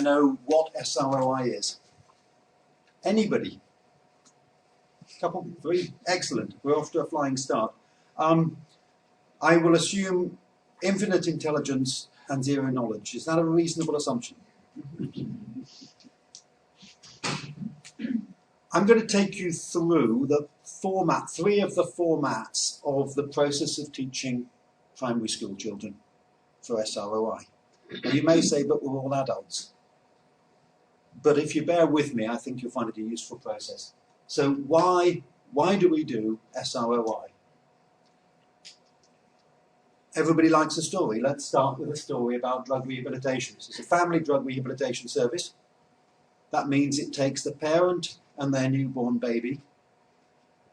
know what SROI is? Anybody? Couple, three, excellent. We're off to a flying start. I will assume infinite intelligence and zero knowledge. Is that a reasonable assumption? I'm going to take you through the format, three of the formats of the process of teaching primary school children for SROI. Now you may say, but we're all adults. But if you bear with me, I think you'll find it a useful process. So why do we do SROI? Everybody likes a story. Let's start with a story about drug rehabilitation. It's a family drug rehabilitation service. That means it takes the parent and their newborn baby,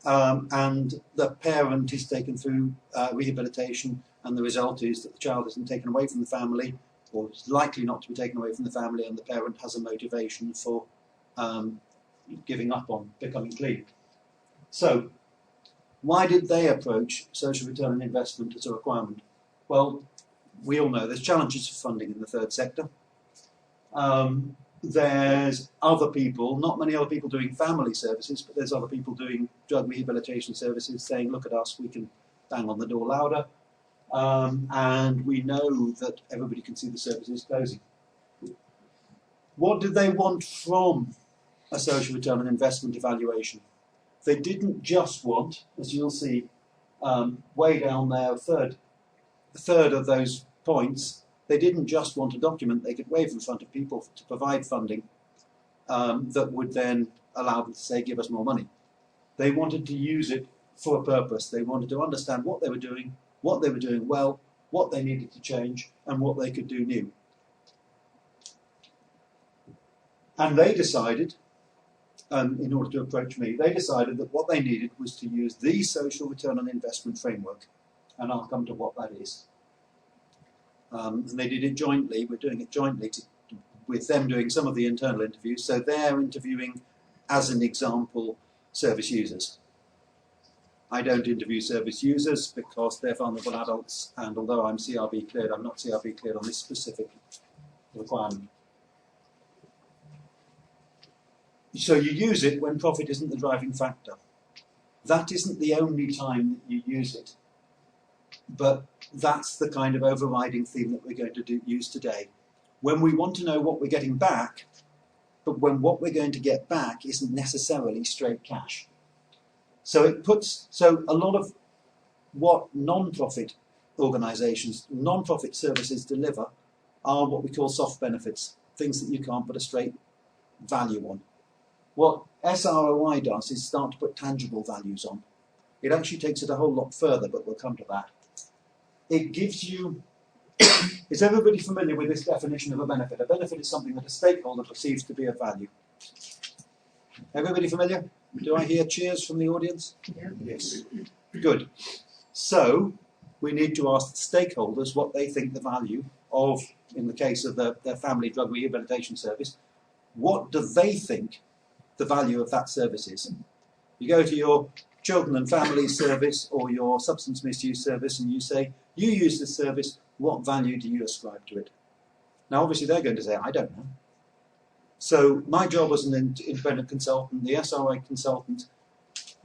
and the parent is taken through rehabilitation, and the result is that the child isn't taken away from the family, or is likely not to be taken away from the family, and the parent has a motivation for giving up on becoming clean. So, why did they approach social return on investment as a requirement? Well, we all know there's challenges for funding in the third sector. There's other people, not many other people doing family services, but there's other people doing drug rehabilitation services saying, look at us, we can bang on the door louder. And we know that everybody can see the services closing. What did they want from a social return on investment evaluation? They didn't just want, as you'll see way down there, a third of those points, they didn't just want a document they could wave in front of people to provide funding that would then allow them to say, give us more money. They wanted to use it for a purpose. They wanted to understand what they were doing well, what they needed to change, and what they could do new. And they decided, in order to approach me, they decided that what they needed was to use the social return on investment framework. And I'll come to what that is. And they did it jointly. We're doing it jointly with them doing some of the internal interviews. So they're interviewing, as an example, service users. I don't interview service users because they're vulnerable adults, and although I'm CRB cleared, I'm not CRB cleared on this specific requirement. So you use it when profit isn't the driving factor. That isn't the only time that you use it, but that's the kind of overriding theme that we're going to use today. When we want to know what we're getting back, but when what we're going to get back isn't necessarily straight cash. So a lot of what non-profit organisations, non-profit services deliver are what we call soft benefits, things that you can't put a straight value on. What SROI does is start to put tangible values on. It actually takes it a whole lot further, but we'll come to that. It gives you, is everybody familiar with this definition of a benefit? A benefit is something that a stakeholder perceives to be of value. Everybody familiar? Do I hear cheers from the audience? Yeah. Yes. Good. So we need to ask the stakeholders what they think the value of, in the case of their family drug rehabilitation service, what do they think the value of that service is? You go to your children and family service or your substance misuse service and you say, you use this service, what value do you ascribe to it? Now obviously they're going to say, I don't know. So my job as an independent consultant, the SRI consultant,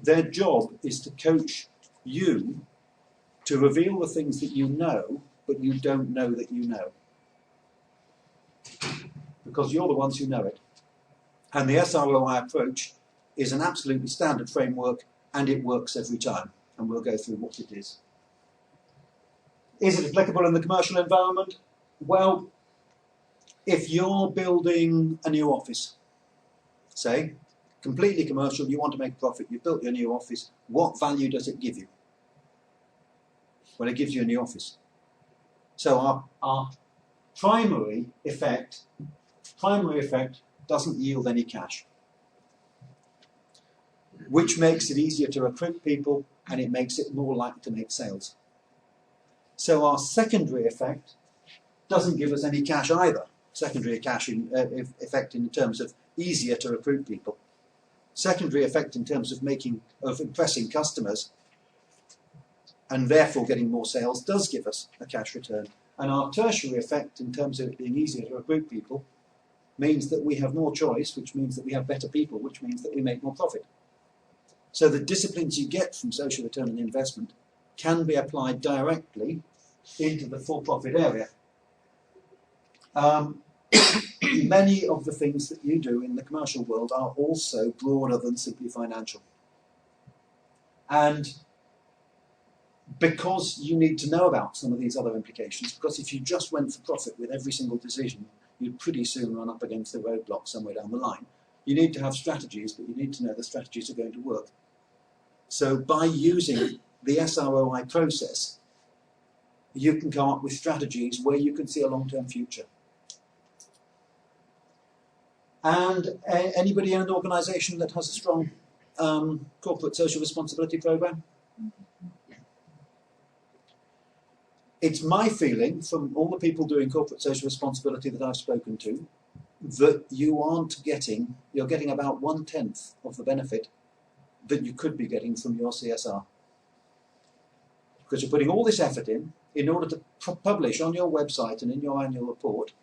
their job is to coach you to reveal the things that you know, but you don't know that you know. Because you're the ones who know it. And the SROI approach is an absolutely standard framework, and it works every time. And we'll go through what it is. Is it applicable in the commercial environment? Well, if you're building a new office, say, completely commercial, you want to make a profit, you've built your new office, what value does it give you? Well, it gives you a new office. So our primary effect doesn't yield any cash, which makes it easier to recruit people, and it makes it more likely to make sales. So our secondary effect doesn't give us any cash either. Secondary cash effect in terms of easier to recruit people. Secondary effect in terms of impressing customers and therefore getting more sales does give us a cash return. And our tertiary effect in terms of it being easier to recruit people means that we have more choice, which means that we have better people, which means that we make more profit. So the disciplines you get from social return on investment can be applied directly into the for-profit area. Many of the things that you do in the commercial world are also broader than simply financial. And because you need to know about some of these other implications, because if you just went for profit with every single decision, you'd pretty soon run up against the roadblock somewhere down the line. You need to have strategies, but you need to know the strategies are going to work. So by using the SROI process, you can come up with strategies where you can see a long-term future. And anybody in an organisation that has a strong corporate social responsibility programme? It's my feeling from all the people doing corporate social responsibility that I've spoken to that you're getting about 1/10 of the benefit that you could be getting from your CSR. Because you're putting all this effort in order to publish on your website and in your annual report,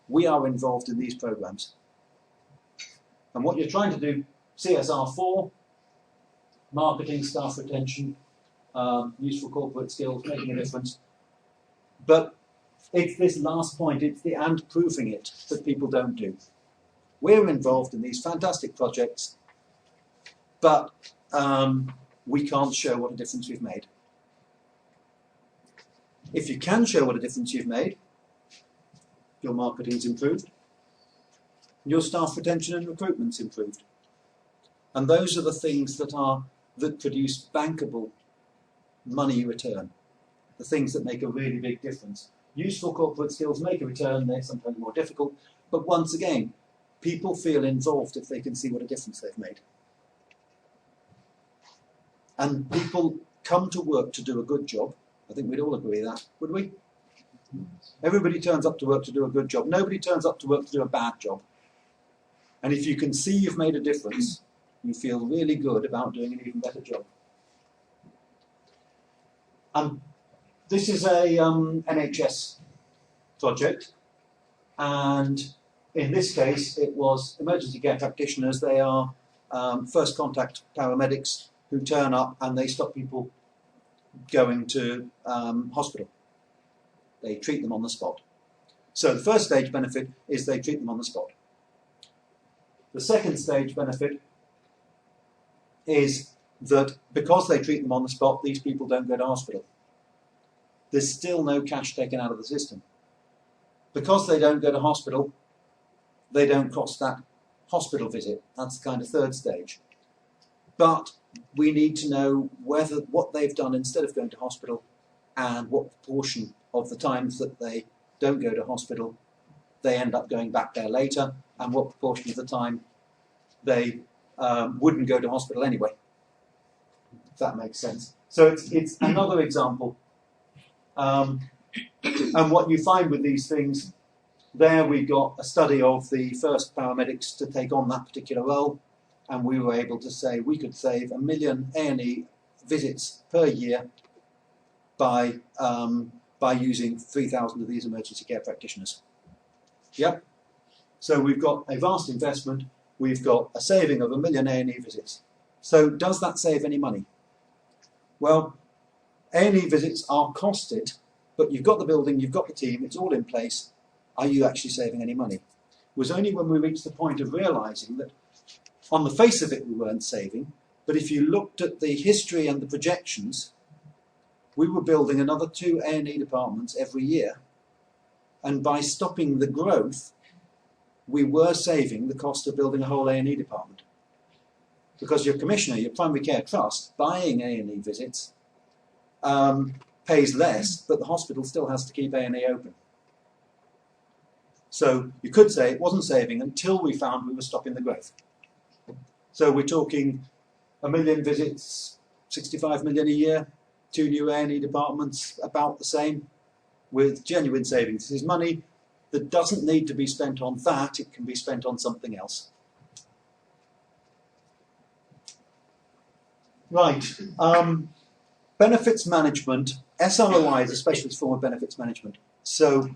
we are involved in these programs. And what you're trying to do, CSR for, marketing, staff retention, useful corporate skills, making a difference. But it's this last point, it's the and proving it that people don't do. We're involved in these fantastic projects, but we can't show what a difference we've made. If you can show what a difference you've made, your marketing's improved, your staff retention and recruitment's improved. And those are the things that produce bankable money return, the things that make a really big difference. Useful corporate skills make a return, they're sometimes more difficult, but once again, people feel involved if they can see what a difference they've made. And people come to work to do a good job. I think we'd all agree that, would we? Everybody turns up to work to do a good job. Nobody turns up to work to do a bad job. And if you can see you've made a difference, you feel really good about doing an even better job. This is a NHS project, and in this case it was emergency care practitioners. They are first contact paramedics who turn up and they stop people going to hospital. They treat them on the spot. So the first stage benefit is they treat them on the spot. The second stage benefit is that because they treat them on the spot, these people don't go to hospital. There's still no cash taken out of the system. Because they don't go to hospital, they don't cost that hospital visit. That's the kind of third stage. But we need to know what they've done instead of going to hospital and what proportion of the times that they don't go to hospital they end up going back there later, and what proportion of the time they wouldn't go to hospital anyway, if that makes sense. So it's another example. And what you find with these things, there we got a study of the first paramedics to take on that particular role, and we were able to say we could save 1 million A&E visits per year by using 3,000 of these emergency care practitioners. Yep. So we've got a vast investment, we've got a saving of 1 million A&E visits. So does that save any money? Well, A&E visits are costed, but you've got the building, you've got the team, it's all in place. Are you actually saving any money? It was only when we reached the point of realising that on the face of it we weren't saving, but if you looked at the history and the projections, we were building another 2 A&E departments every year, and by stopping the growth, we were saving the cost of building a whole A&E department. Because your commissioner, your primary care trust, buying A&E visits, pays less, but the hospital still has to keep A&E open. So you could say it wasn't saving until we found we were stopping the growth. So we're talking 1 million visits, 65 million a year, 2 new A&E departments, about the same, with genuine savings. This is money that doesn't need to be spent on that, it can be spent on something else. Right, benefits management, SROI is a specialist form of benefits management. So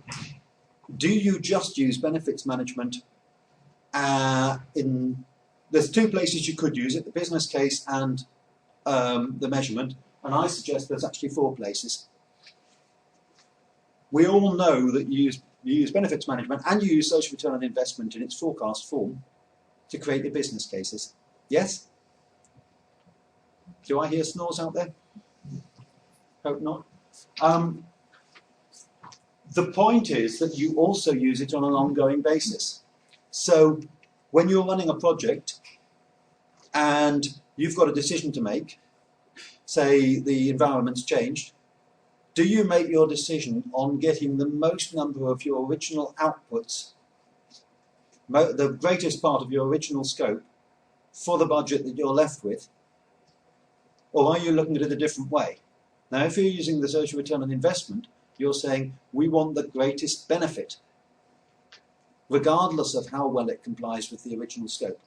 do you just use benefits management There's two places you could use it, the business case and the measurement, and I suggest there's actually four places. We all know that you use benefits management and you use social return on investment in its forecast form to create your business cases. Yes? Do I hear snores out there? Hope not. The point is that you also use it on an ongoing basis. So when you're running a project and you've got a decision to make, say the environment's changed, do you make your decision on getting the most number of your original outputs, the greatest part of your original scope, for the budget that you're left with? Or are you looking at it a different way? Now, if you're using the social return on investment, you're saying, we want the greatest benefit, regardless of how well it complies with the original scope.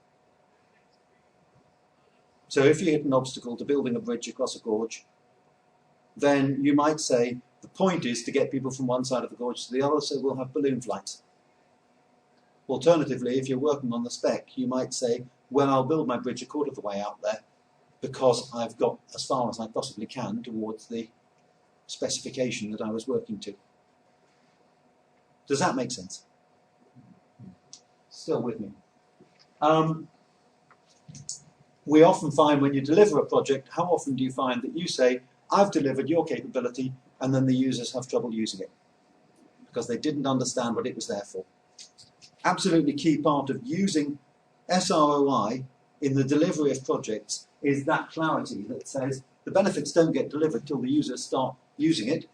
So if you hit an obstacle to building a bridge across a gorge, then you might say, the point is to get people from one side of the gorge to the other, so we'll have balloon flights. Alternatively, if you're working on the spec, you might say, well, I'll build my bridge a quarter of the way out there because I've got as far as I possibly can towards the specification that I was working to. Does that make sense? Still with me? We often find when you deliver a project, how often do you find that you say, I've delivered your capability, and then the users have trouble using it because they didn't understand what it was there for. Absolutely key part of using SROI in the delivery of projects is that clarity that says the benefits don't get delivered till the users start using it,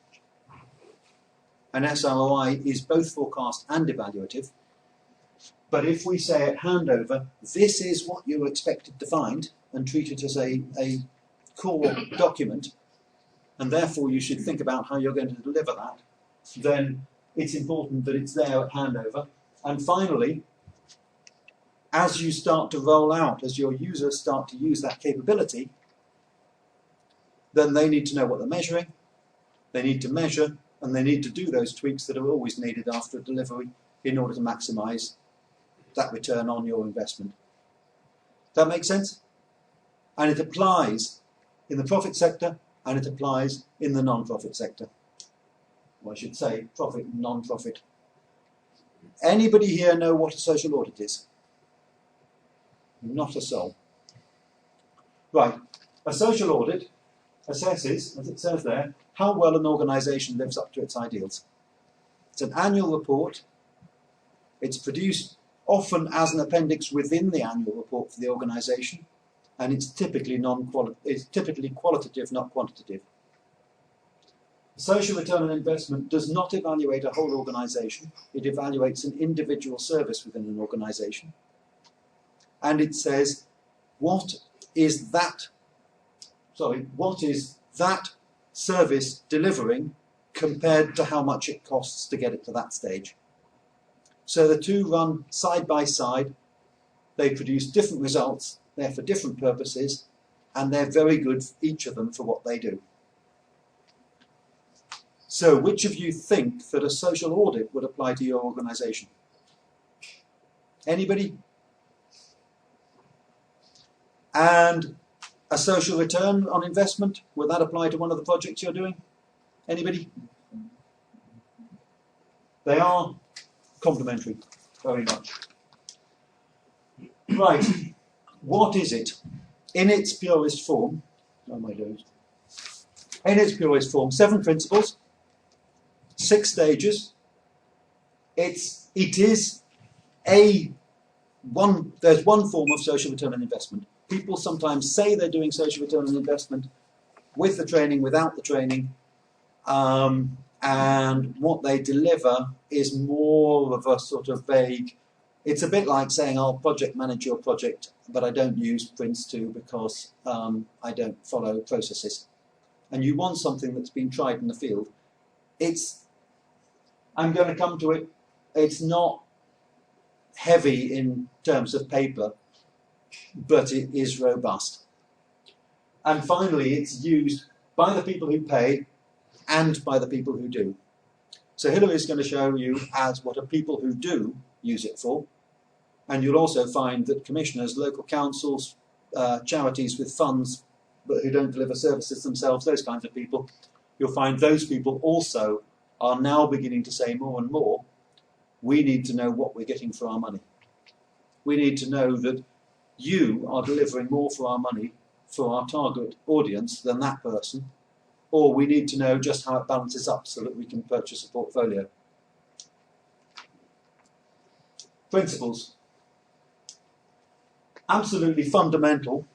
and SROI is both forecast and evaluative. But if we say at handover, this is what you're expected to find, and treat it as a core document, and therefore you should think about how you're going to deliver that, then it's important that it's there at handover. And finally, as you start to roll out, as your users start to use that capability, then they need to know what they're measuring, they need to measure, and they need to do those tweaks that are always needed after delivery in order to maximize that return on your investment. That makes sense? And it applies in the profit sector, and it applies in the non-profit sector. Well, I should say profit and non-profit. Anybody here know what a social audit is? Not a soul. Right, a social audit assesses, as it says there, how well an organisation lives up to its ideals. It's an annual report. It's produced often as an appendix within the annual report for the organisation, and it's typically qualitative, not quantitative. Social return on investment does not evaluate a whole organisation. It evaluates an individual service within an organisation. And it says, what is that service delivering compared to how much it costs to get it to that stage? So the two run side by side. They produce different results. They're for different purposes, and they're very good, each of them, for what they do. So which of you think that a social audit would apply to your organisation? Anybody? And a social return on investment, would that apply to one of the projects you're doing? Anybody? They are complementary, very much. Right, what is it? In its purest form, in its purest form, 7 principles, 6 stages. There's one form of social return on investment. People sometimes say they're doing social return on investment with the training, without the training, and what they deliver is more of a sort of vague. It's a bit like saying, I'll project manage your project, but I don't use Prince2 because I don't follow processes. And you want something that's been tried in the field. I'm going to come to it, it's not heavy in terms of paper, but it is robust. And finally, it's used by the people who pay and by the people who do. So Hilary is going to show you as what are people who do use it for, And you'll also find that commissioners, local councils, charities with funds but who don't deliver services themselves, those kinds of people, you'll find those people also are now beginning to say more and more, we need to know what we're getting for our money. We need to know that you are delivering more for our money for our target audience than that person, or we need to know just how it balances up so that we can purchase a portfolio. Principles. Absolutely fundamental,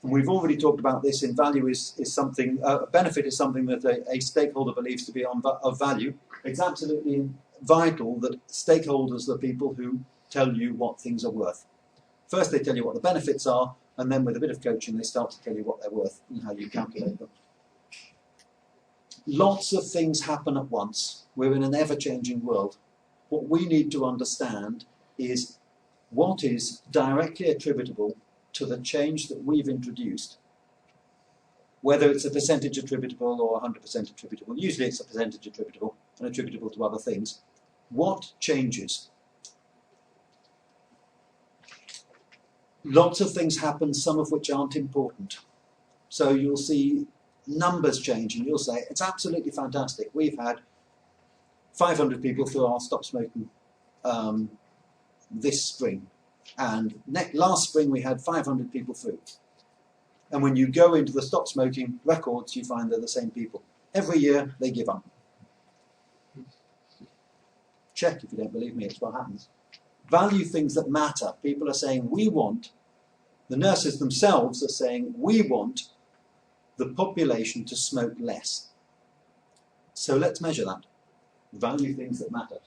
and we've already talked about this in value is something, benefit is something that a stakeholder believes to be of value. It's absolutely vital that stakeholders are people who tell you what things are worth. First they tell you what the benefits are, and then with a bit of coaching they start to tell you what they're worth and how you calculate them. Lots of things happen at once. We're in an ever-changing world. What we need to understand is what is directly attributable to the change that we've introduced, whether it's a percentage attributable or 100% attributable. Usually it's a percentage attributable and attributable to other things. What changes? Lots of things happen, some of which aren't important. So you'll see numbers change and you'll say, it's absolutely fantastic. We've had 500 people through our Stop Smoking this spring. And last spring we had 500 people through. And when you go into the Stop Smoking records, you find they're the same people. Every year they give up. Check if you don't believe me, it's what happens. Value things that matter. People are saying we want, the nurses themselves are saying we want the population to smoke less. So let's measure that. Value things that matter.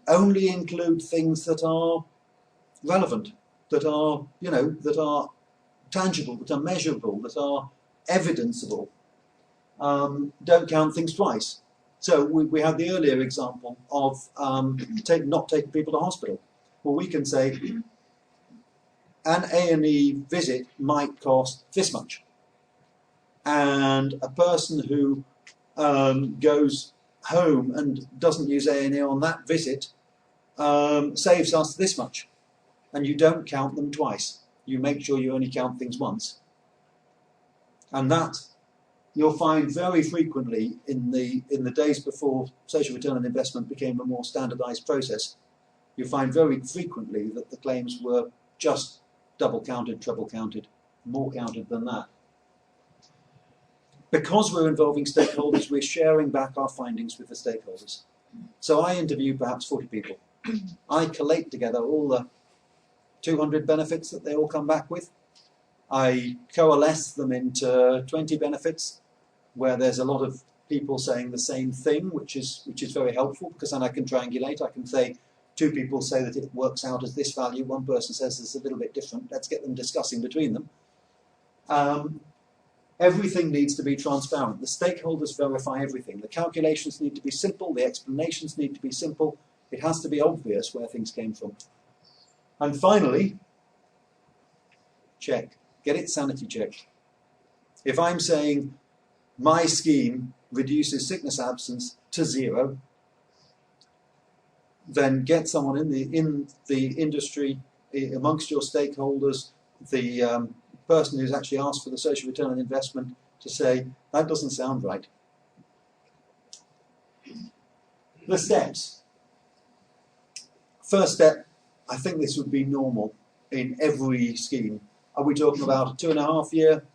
Only include things that are relevant, that are, that are tangible, that are measurable, that are evidenceable. Don't count things twice. So we had the earlier example of not taking people to hospital. Well, we can say an A&E visit might cost this much. And a person who goes home and doesn't use A&E on that visit saves us this much. And you don't count them twice. You make sure you only count things once. And that you'll find very frequently in the days before social return on investment became a more standardized process. You'll find very frequently that the claims were just double counted, treble counted, more counted than that. Because we're involving stakeholders, we're sharing back our findings with the stakeholders. So I interview perhaps 40 people. I collate together all the 200 benefits that they all come back with. I coalesce them into 20 benefits where there's a lot of people saying the same thing, which is very helpful, because then I can triangulate. I can say, two people say that it works out as this value, one person says it's a little bit different. Let's get them discussing between them. Everything needs to be transparent. The stakeholders verify everything. The calculations need to be simple, the explanations need to be simple. It has to be obvious where things came from. And finally, check. Get it sanity checked. If I'm saying my scheme reduces sickness absence to 0, then get someone in the industry, amongst your stakeholders, the person who's actually asked for the social return on investment, to say, that doesn't sound right. The steps. First step, I think this would be normal in every scheme. Are we talking about a 2.5-year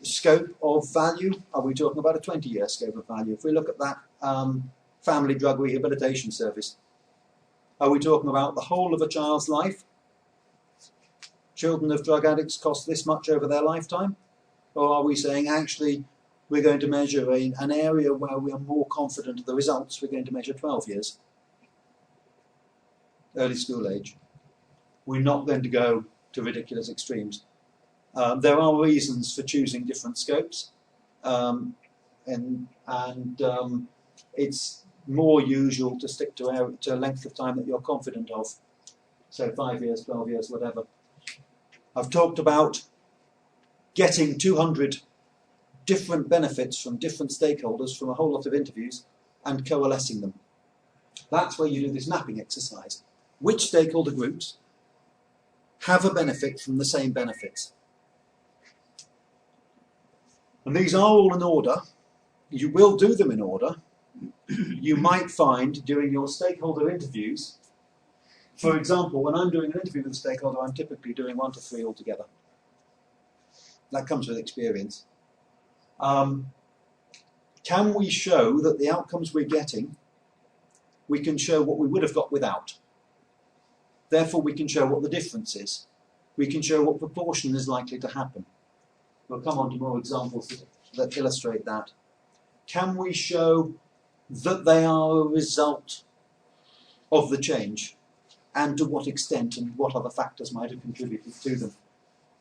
scope of value? Are we talking about a 20-year scope of value? If we look at that family drug rehabilitation service, are we talking about the whole of a child's life? Children of drug addicts cost this much over their lifetime? Or are we saying, actually, we're going to measure an area where we are more confident of the results, we're going to measure 12 years? Early school age. We're not going to go to ridiculous extremes. There are reasons for choosing different scopes, and it's more usual to stick to a length of time that you're confident of. So 5 years, 12 years, whatever. I've talked about getting 200 different benefits from different stakeholders from a whole lot of interviews and coalescing them. That's where you do this mapping exercise. Which stakeholder groups have a benefit from the same benefits? And these are all in order. You will do them in order. You might find during your stakeholder interviews, for example, when I'm doing an interview with a stakeholder, I'm typically doing 1 to 3 altogether. That comes with experience. Can we show that the outcomes we're getting, we can show what we would have got without? Therefore, we can show what the difference is. We can show what proportion is likely to happen. We'll come on to more examples that illustrate that. Can we show that they are a result of the change, and to what extent and what other factors might have contributed to them?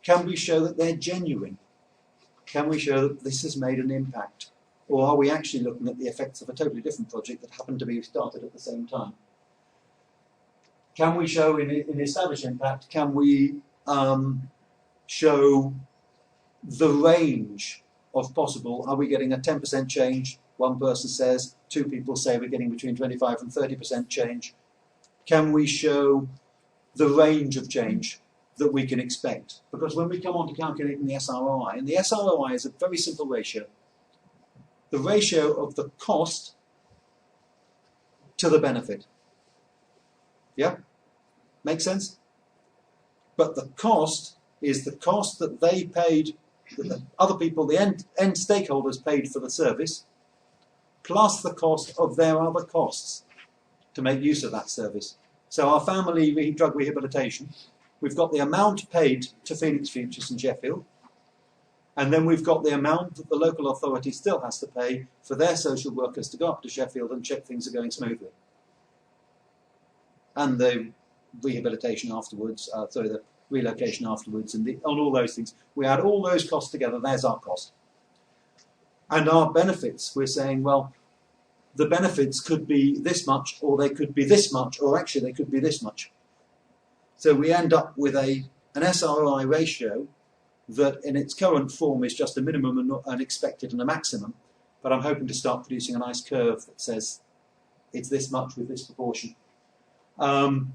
Can we show that they're genuine? Can we show that this has made an impact? Or are we actually looking at the effects of a totally different project that happened to be started at the same time? Can we show in established impact, can we show the range of possible? Are we getting a 10% change? One person says, 2 people say we're getting between 25 and 30% change. Can we show the range of change that we can expect? Because when we come on to calculating the SROI, and the SROI is a very simple ratio. The ratio of the cost to the benefit. Yeah? Make sense? But the cost is the cost that they paid, that the other people, the end stakeholders paid for the service, plus the cost of their other costs to make use of that service. So our family drug rehabilitation, we've got the amount paid to Phoenix Futures in Sheffield, and then we've got the amount that the local authority still has to pay for their social workers to go up to Sheffield and check things are going smoothly. And the rehabilitation afterwards, the relocation afterwards, and all those things. We add all those costs together, there's our cost. And our benefits, we're saying, well, the benefits could be this much, or they could be this much, or actually they could be this much. So we end up with an SRI ratio that in its current form is just a minimum, an expected and a maximum, but I'm hoping to start producing a nice curve that says it's this much with this proportion. And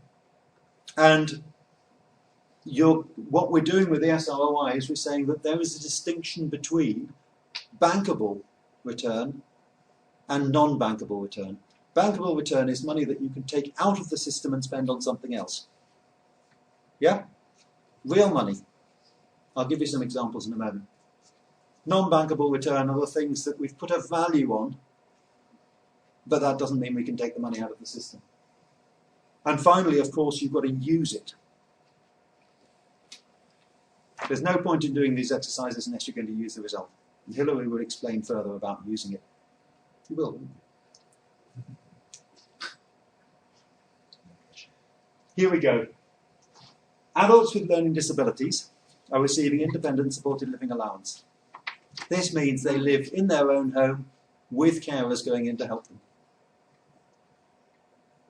what we're doing with the SROI is we're saying that there is a distinction between bankable return and non-bankable return. Bankable return is money that you can take out of the system and spend on something else. Yeah? Real money. I'll give you some examples in a moment. Non-bankable return are the things that we've put a value on, but that doesn't mean we can take the money out of the system. And finally, of course, you've got to use it. There's no point in doing these exercises unless you're going to use the result. And Hilary will explain further about using it. You will, won't you? Here we go. Adults with learning disabilities are receiving independent supported living allowance. This means they live in their own home with carers going in to help them.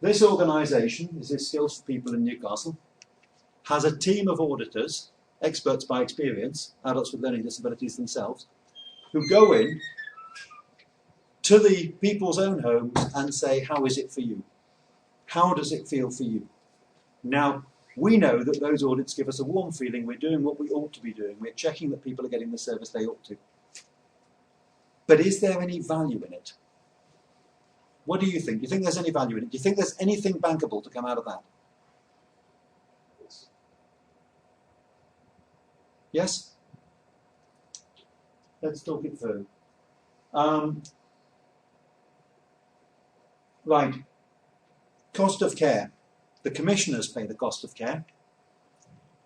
This organisation, this is Skills for People in Newcastle, has a team of auditors, experts by experience, adults with learning disabilities themselves, who go in to the people's own homes and say, how is it for you? How does it feel for you? Now, we know that those audits give us a warm feeling we're doing what we ought to be doing. We're checking that people are getting the service they ought to. But is there any value in it? What do you think? Do you think there's any value in it? Do you think there's anything bankable to come out of that? Yes? Let's talk it through. Right. Cost of care. The commissioners pay the cost of care.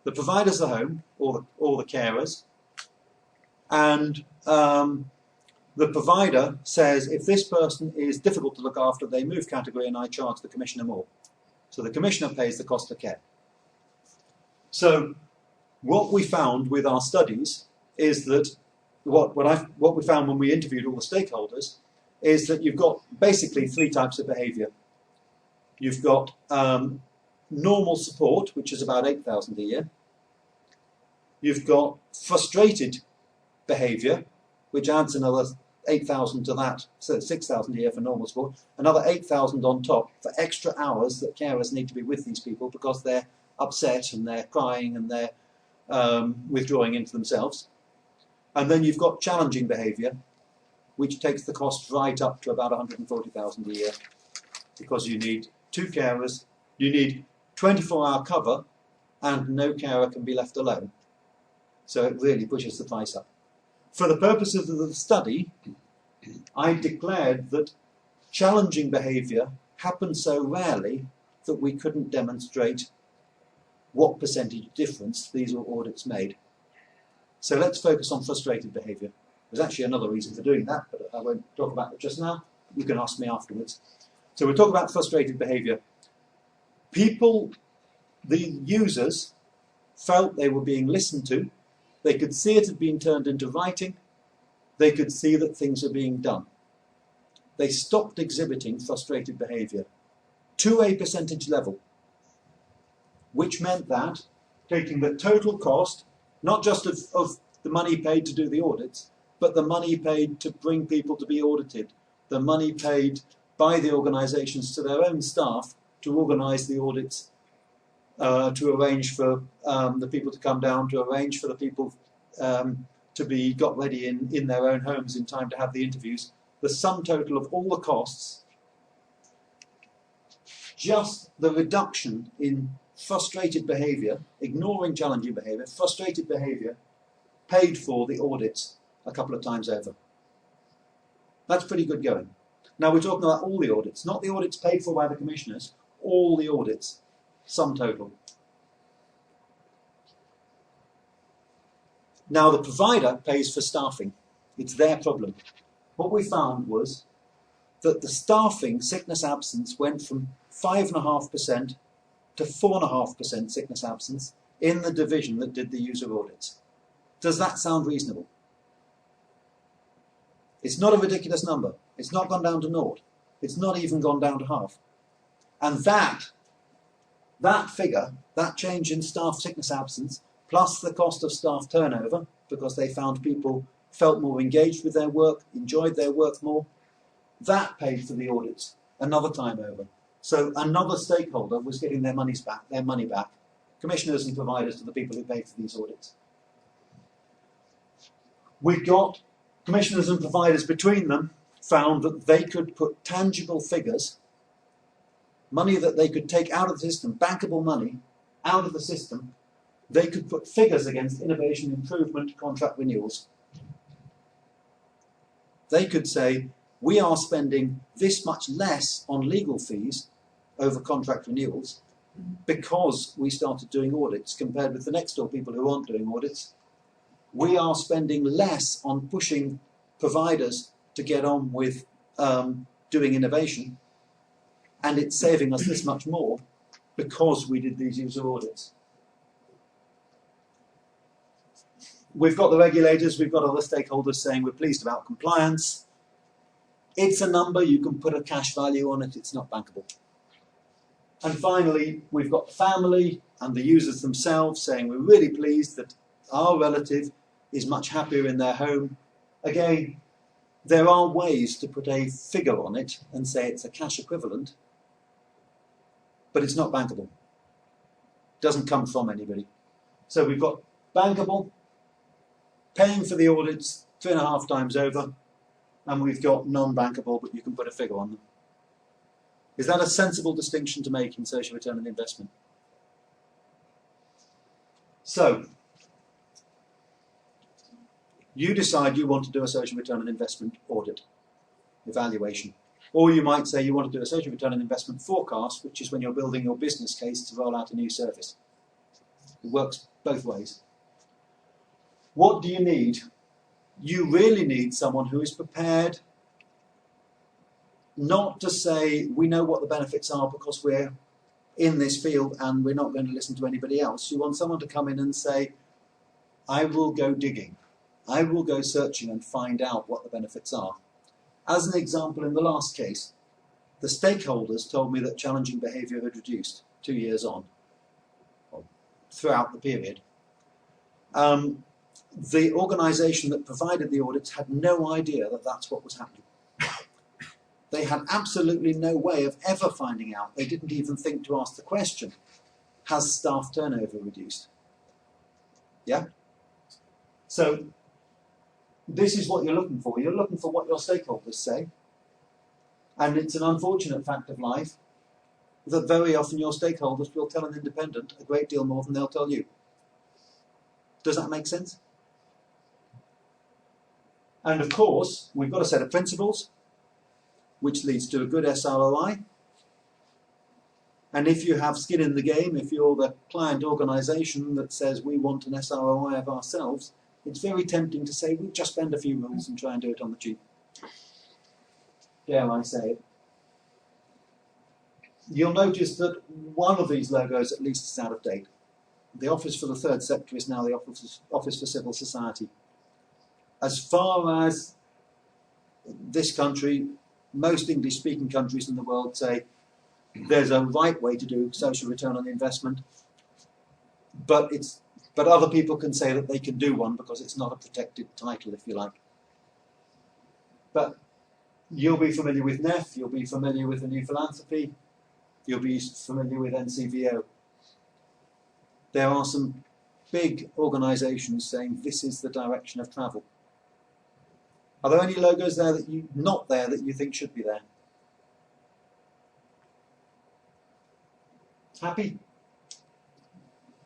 The providers of the home, or the carers. And the provider says, if this person is difficult to look after, they move category and I charge the commissioner more. So the commissioner pays the cost of care. So what we found with our studies is that, what we found when we interviewed all the stakeholders, is that you've got basically 3 types of behaviour. You've got normal support, which is about 8,000 a year. You've got frustrated behaviour, which adds another 8,000 to that, so 6,000 a year for normal support, another 8,000 on top for extra hours that carers need to be with these people because they're upset and they're crying and they're withdrawing into themselves. And then you've got challenging behaviour, which takes the cost right up to about 140,000 a year, because you need 2 carers, you need 24-hour cover, and no carer can be left alone. So it really pushes the price up. For the purposes of the study, I declared that challenging behaviour happened so rarely that we couldn't demonstrate what percentage difference these audits made. So let's focus on frustrated behaviour. There's actually another reason for doing that, but I won't talk about it just now. You can ask me afterwards. So we'll talk about frustrated behaviour. People, the users, felt they were being listened to. They could see it had been turned into writing. They could see that things were being done. They stopped exhibiting frustrated behaviour to a percentage level, which meant that, taking the total cost, not just of the money paid to do the audits, but the money paid to bring people to be audited, the money paid by the organisations to their own staff to organise the audits, to arrange for the people to come down, to arrange for the people to be got ready in their own homes in time to have the interviews. The sum total of all the costs, just the reduction in frustrated behaviour, ignoring challenging behaviour, frustrated behaviour, paid for the audits a couple of times over. That's pretty good going. Now we're talking about all the audits, not the audits paid for by the commissioners, all the audits, sum total. Now the provider pays for staffing. It's their problem. What we found was that the staffing sickness absence went from 5.5% to 4.5% sickness absence in the division that did the user audits. Does that sound reasonable? It's not a ridiculous number. It's not gone down to naught. It's not even gone down to half. And that figure, that change in staff sickness absence, plus the cost of staff turnover, because they found people felt more engaged with their work, enjoyed their work more, that paid for the audits another time over. So another stakeholder was getting their money back, commissioners and providers to the people who paid for these audits. We've got commissioners and providers between them found that they could put tangible figures, money that they could take out of the system, bankable money, out of the system. They could put figures against innovation, improvement, contract renewals. They could say, we are spending this much less on legal fees over contract renewals because we started doing audits compared with the next door people who aren't doing audits. We are spending less on pushing providers to get on with doing innovation, and it's saving us this much more because we did these user audits. We've got the regulators, we've got other stakeholders saying we're pleased about compliance. It's a number, you can put a cash value on it, it's not bankable. And finally, we've got the family and the users themselves saying we're really pleased that our relative is much happier in their home. Again, there are ways to put a figure on it and say it's a cash equivalent, but it's not bankable. It doesn't come from anybody. So we've got bankable, paying for the audits 3.5 times over, and we've got non-bankable, but you can put a figure on them. Is that a sensible distinction to make in social return on investment? So, you decide you want to do a social return on investment audit, evaluation. Or you might say you want to do a social return on investment forecast, which is when you're building your business case to roll out a new service. It works both ways. What do you need? You really need someone who is prepared not to say, we know what the benefits are because we're in this field and we're not going to listen to anybody else. You want someone to come in and say, I will go digging. I will go searching and find out what the benefits are. As an example, in the last case, the stakeholders told me that challenging behaviour had reduced 2 years on, or throughout the period. the organisation that provided the audits had no idea that that's what was happening. They had absolutely no way of ever finding out. They didn't even think to ask the question, has staff turnover reduced? Yeah? So this is what you're looking for. You're looking for what your stakeholders say. And it's an unfortunate fact of life that very often your stakeholders will tell an independent a great deal more than they'll tell you. Does that make sense? And of course, we've got a set of principles which leads to a good SROI. And if you have skin in the game, if you're the client organisation that says we want an SROI of ourselves, it's very tempting to say, we'll just bend a few rules and try and do it on the cheap. Dare I say it. You'll notice that one of these logos at least is out of date. The Office for the Third Sector is now the Office for Civil Society. As far as this country, most English-speaking countries in the world say there's a right way to do social return on investment, but other people can say that they can do one because it's not a protected title, if you like. But you'll be familiar with NEF, you'll be familiar with the New Philanthropy, you'll be familiar with NCVO. There are some big organisations saying this is the direction of travel. Are there any logos there that not there that you think should be there? Happy?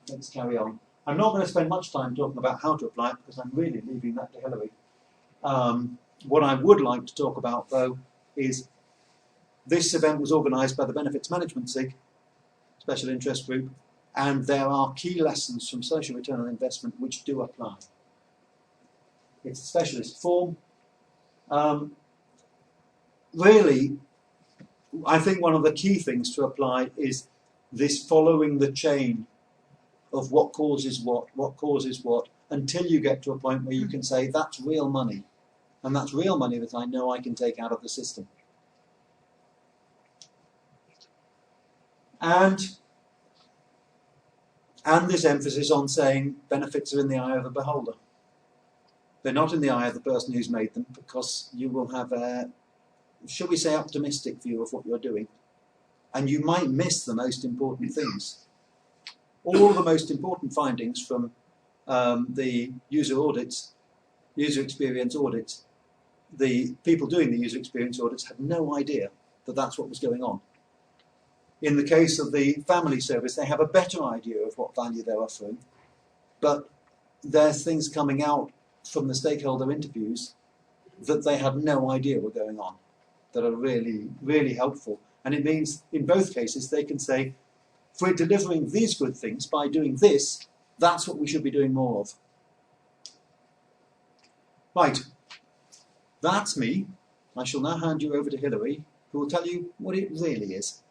Let's carry on. I'm not going to spend much time talking about how to apply it because I'm really leaving that to Hilary. What I would like to talk about, though, is this event was organised by the Benefits Management SIG, Special Interest Group, and there are key lessons from social return on investment which do apply. It's a specialist form. Really, I think one of the key things to apply is this following the chain of what causes what, until you get to a point where you can say, that's real money. And that's real money that I know I can take out of the system. And this emphasis on saying benefits are in the eye of the beholder. They're not in the eye of the person who's made them, because you will have a, shall we say, optimistic view of what you're doing. And you might miss the most important things. All the most important findings from the user audits, user experience audits, the people doing the user experience audits had no idea that that's what was going on. In the case of the family service, they have a better idea of what value they're offering, but there's things coming out from the stakeholder interviews that they had no idea were going on, that are really, really helpful. And it means, in both cases, they can say, if we're delivering these good things by doing this, that's what we should be doing more of. Right, that's me. I shall now hand you over to Hilary, who will tell you what it really is.